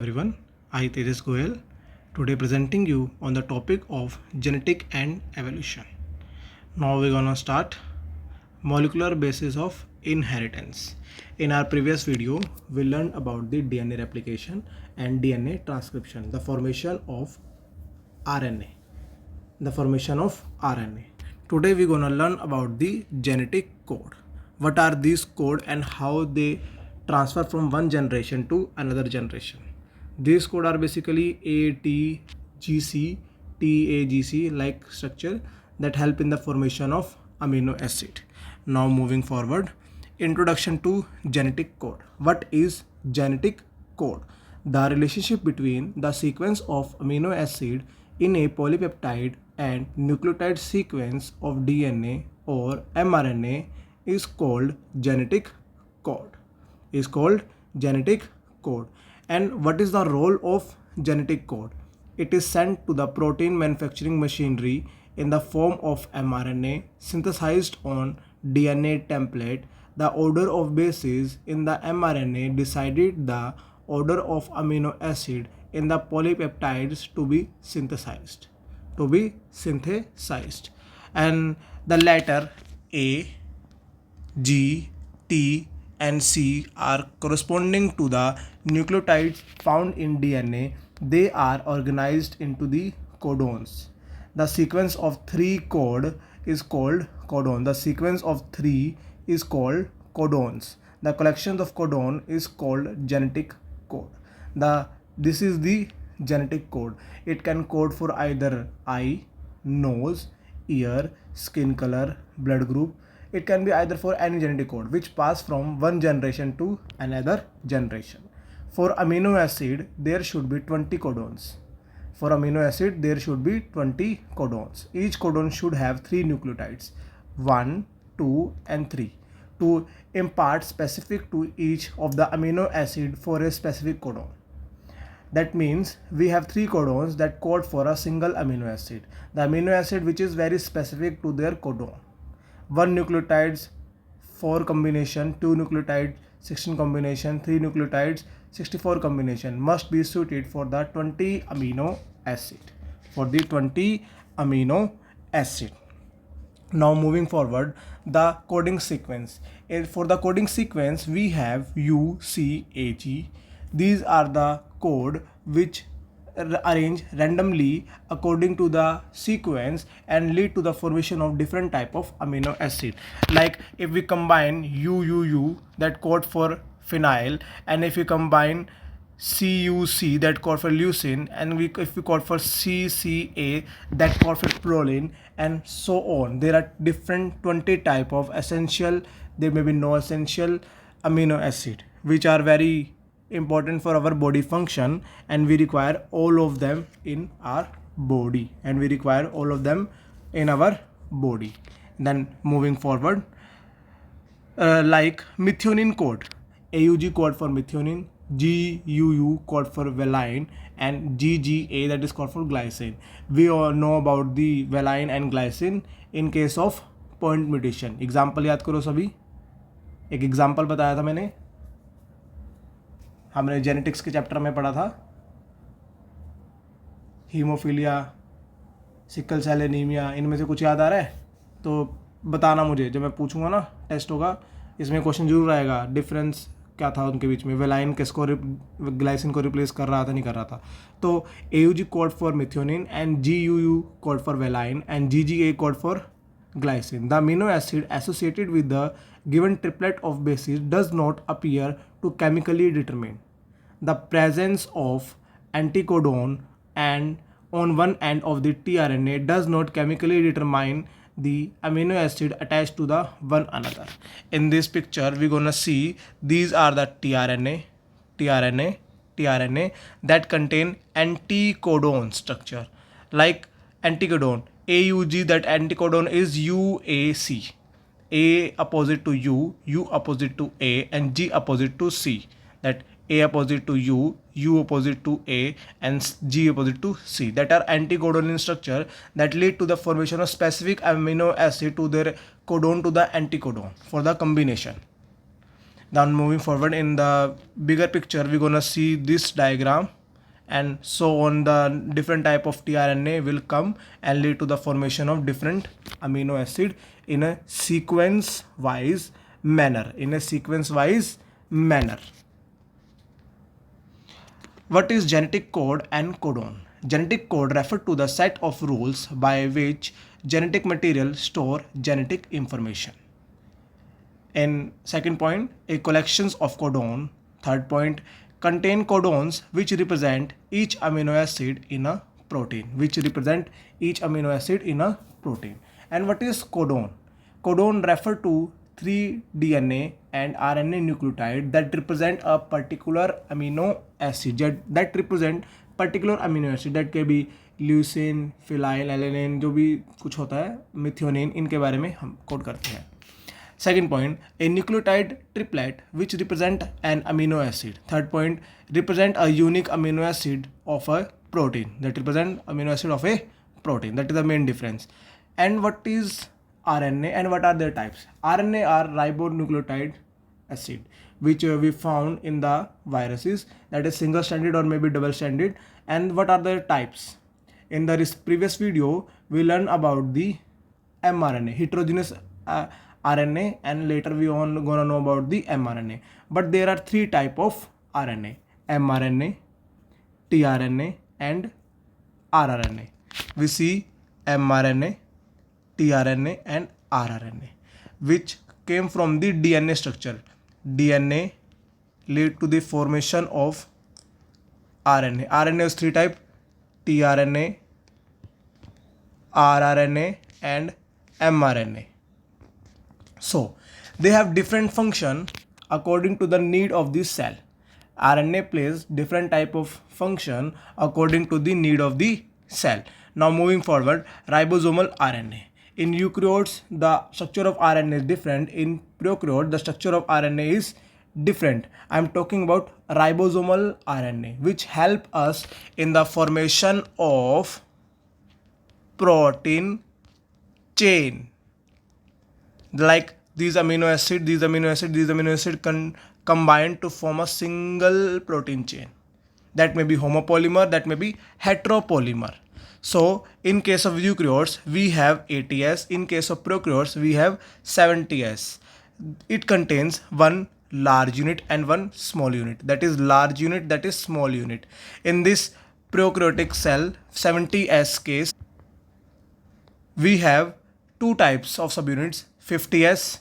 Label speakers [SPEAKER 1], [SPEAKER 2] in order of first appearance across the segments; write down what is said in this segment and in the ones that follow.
[SPEAKER 1] Everyone, I Tejas Goel, today presenting you on the topic of genetic and evolution. Now we're gonna start molecular basis of inheritance. In our previous video, we learned about the DNA replication and DNA transcription, the formation of RNA. Today we're gonna learn about the genetic code. What are these code and how they transfer from one generation to another generation. These code are basically ATGC, TAGC like structure that help in the formation of amino acid. Now moving forward, introduction to genetic code. What is genetic code? The relationship between the sequence of amino acid in a polypeptide and nucleotide sequence of DNA or mRNA is called genetic code. And what is the role of genetic code? It is sent to the protein manufacturing machinery in the form of mRNA synthesized on DNA template. The order of bases in the mRNA decided the order of amino acid in the polypeptides to be synthesized. And the letter A, G, T and C are corresponding to the nucleotides found in DNA. They are organized into the codons. The sequence of 3 code is called codon. The collections of codon is called genetic code. This is the genetic code. It can code for either eye, nose, ear, skin color, blood group. It can be either for any genetic code which pass from one generation to another generation. For amino acid, there should be 20 codons. Each codon should have 3 nucleotides, 1, 2 and 3, to impart specific to each of the amino acid for a specific codon. That means we have 3 codons that code for a single amino acid. The amino acid which is very specific to their codon. 1 nucleotides 4 combination, 2 nucleotides 16 combination, 3 nucleotides 64 combination must be suited for the 20 amino acid. Now moving forward, the coding sequence. For the coding sequence, we have UCAG. These are the code which arrange randomly according to the sequence and lead to the formation of different type of amino acid. Like if we combine UUU, that code for phenyl, and if we combine CUC, that code for leucine, and if we code for CCA, that code for proline, and so on. There are different 20 type of essential, there may be no essential amino acid which are very important for our body function, and we require all of them in our body. Then moving forward, like methionine code, AUG code for methionine, GUU code for valine, and GGA that is code for glycine. We all know about the valine and glycine in case of point mutation. Example याद करो सभी. एक example बताया था मैंने, हमने genetics के chapter में पढ़ा था. हीमोफीलिया, सिकल सेल एनीमिया, इनमें से कुछ याद आ रहा है तो बताना मुझे. जब मैं पूछूंगा ना, टेस्ट होगा, इसमें क्वेश्चन जरूर आएगा डिफरेंस क्या था उनके बीच में, वेलाइन किसको ग्लाइसिन को रिप्लेस कर रहा था, नहीं कर रहा था. तो AUG code for methionine and GUU code for valine and GGA code for glycine. The amino acid associated with the given triplet of bases does not appear to chemically determine. The presence of anticodon and on one end of the tRNA does not chemically determine the amino acid attached to the one another. In this picture, we're gonna see these are the tRNA that contain anticodon structure. Like anticodon, AUG, that anticodon is UAC. A opposite to U, U opposite to A, and G opposite to C. That A opposite to U, U opposite to A, and G opposite to C. That are anticodon in structure that lead to the formation of specific amino acid to their codon to the anticodon for the combination. Now moving forward in the bigger picture, we're gonna see this diagram, and so on the different type of tRNA will come and lead to the formation of different amino acid in a sequence wise manner. What is genetic code and codon? Genetic code refers to the set of rules by which genetic material store genetic information. And second point, a collections of codon. Third point, contain codons which represent each amino acid in a protein. And what is codon? Codon refer to 3 DNA and RNA nucleotide that represent a particular amino acid. That can be leucine, phenyl, alanine, जो भी कुछ होता है, methionine, इनके बारे में हम code करते हैं. Second point, a nucleotide triplet which represent an amino acid. Third point, represent a unique amino acid of a protein. That is the main difference. And what is RNA and what are their types? RNA are ribonucleotide acid, which we found in the viruses, that is single stranded or maybe double stranded. And what are their types? In the previous video, we learned about the mRNA, heterogeneous RNA, and later we all gonna know about the mRNA. But there are 3 type of RNA: mRNA, tRNA, and rRNA. We see mRNA, tRNA, and rRNA, which came from the DNA structure. DNA lead to the formation of RNA. RNA is 3 type: tRNA, rRNA, and mRNA. So they have different function according to the need of the cell. RNA plays different type of function according to the need of the cell. Now moving forward, ribosomal RNA. In eukaryotes, the structure of RNA is different. In prokaryote, the structure of RNA is different. I am talking about ribosomal RNA, which help us in the formation of protein chain. Like these amino acid combine to form a single protein chain. That may be homopolymer, that may be heteropolymer. So in case of eukaryotes, we have ATS. In case of prokaryotes, we have 7TS. It contains one large unit and one small unit. That is large unit, that is small unit. In this prokaryotic cell 70S case, we have 2 types of subunits: 50S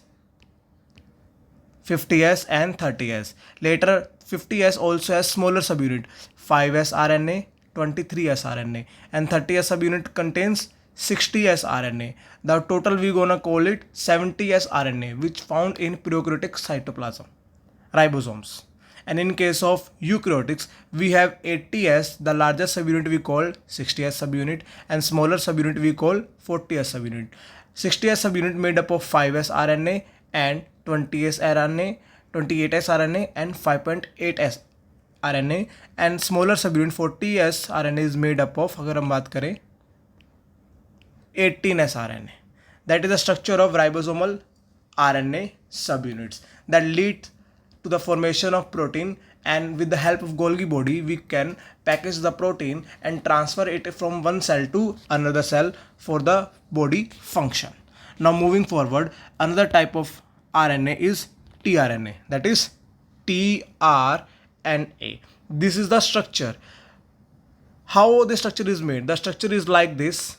[SPEAKER 1] and 30S. Later 50S also has smaller subunit: 5S RNA, 23S RNA, and 30S subunit contains 60S RNA. The total we gonna call it 70S RNA, which found in prokaryotic cytoplasm, ribosomes. And in case of eukaryotics, we have 80S, the largest subunit we call 60S subunit, and smaller subunit we call 40S subunit. 60S subunit made up of 5S RNA and 20S RNA, 28S RNA, and 5.8S RNA, and smaller subunit 40S RNA is made up of, अगर हम बात करें, 18S RNA. That is the structure of ribosomal RNA subunits that lead to the formation of protein, and with the help of Golgi body we can package the protein and transfer it from one cell to another cell for the body function. Now moving forward, another type of RNA is tRNA, that is tRNA. This is the structure. How the structure is made? The structure is like this,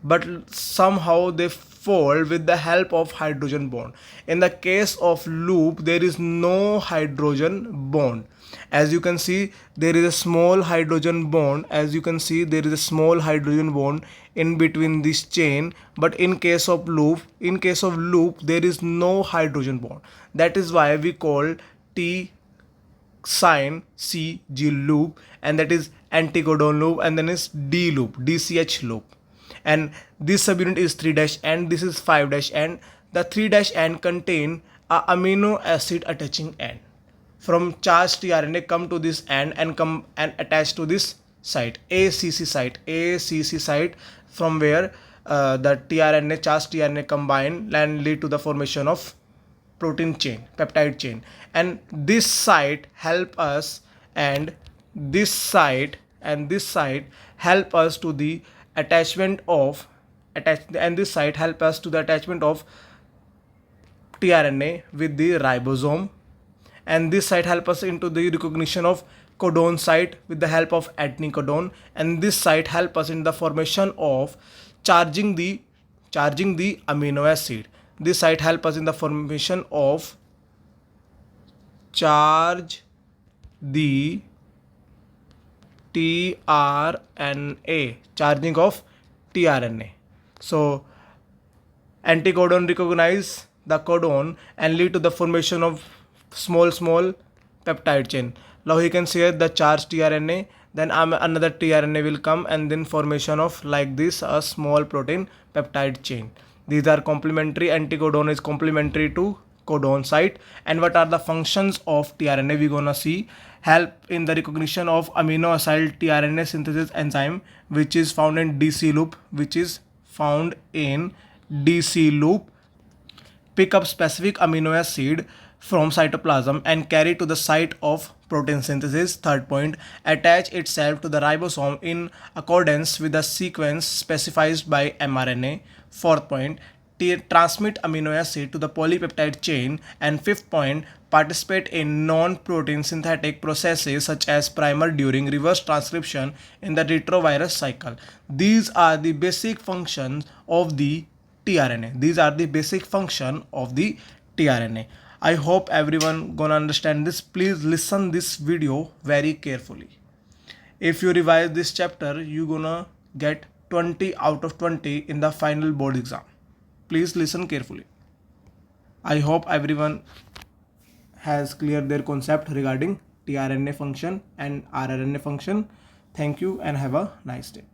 [SPEAKER 1] but somehow they fold with the help of hydrogen bond. In the case of loop, there is no hydrogen bond. As you can see, there is a small hydrogen bond. In between this chain. But in case of loop, there is no hydrogen bond. That is why we call T sin CG loop, and that is anticodon loop, and then is D loop, DCH loop. And this subunit is 3' and this is 5' and the 3' end contain a amino acid attaching end. From charged tRNA come to this end and come and attach to this site, ACC site, from where the tRNA, charged tRNA combine and lead to the formation of protein chain, peptide chain, and this site help us, and this site help us to the attachment of and this site help us to the attachment of tRNA with the ribosome, and this site help us into the recognition of codon site with the help of anticodon, and this site help us in the formation of charging the amino acid. This site help us in the formation of charge the tRNA, charging of tRNA. So anticodon recognize the codon and lead to the formation of small peptide chain. Now you can see the charged tRNA, then another tRNA will come, and then formation of like this a small protein peptide chain. These are complementary. Anticodon is complementary to codon site. And what are the functions of tRNA? We're gonna see help in the recognition of amino acid tRNA synthesis enzyme, which is found in DC loop, pick up specific amino acid from cytoplasm and carry to the site of protein synthesis. Third point, attach itself to the ribosome in accordance with the sequence specified by mRNA. Fourth point, transmit amino acid to the polypeptide chain. And fifth point, participate in non-protein synthetic processes such as primer during reverse transcription in the retrovirus cycle. These are the basic functions of the tRNA. These are the basic function of the tRNA. I hope everyone gonna understand this. Please listen this video very carefully. If you revise this chapter, you gonna get 20 out of 20 in the final board exam. Please listen carefully. I hope everyone has cleared their concept regarding tRNA function and rRNA function. Thank you and have a nice day.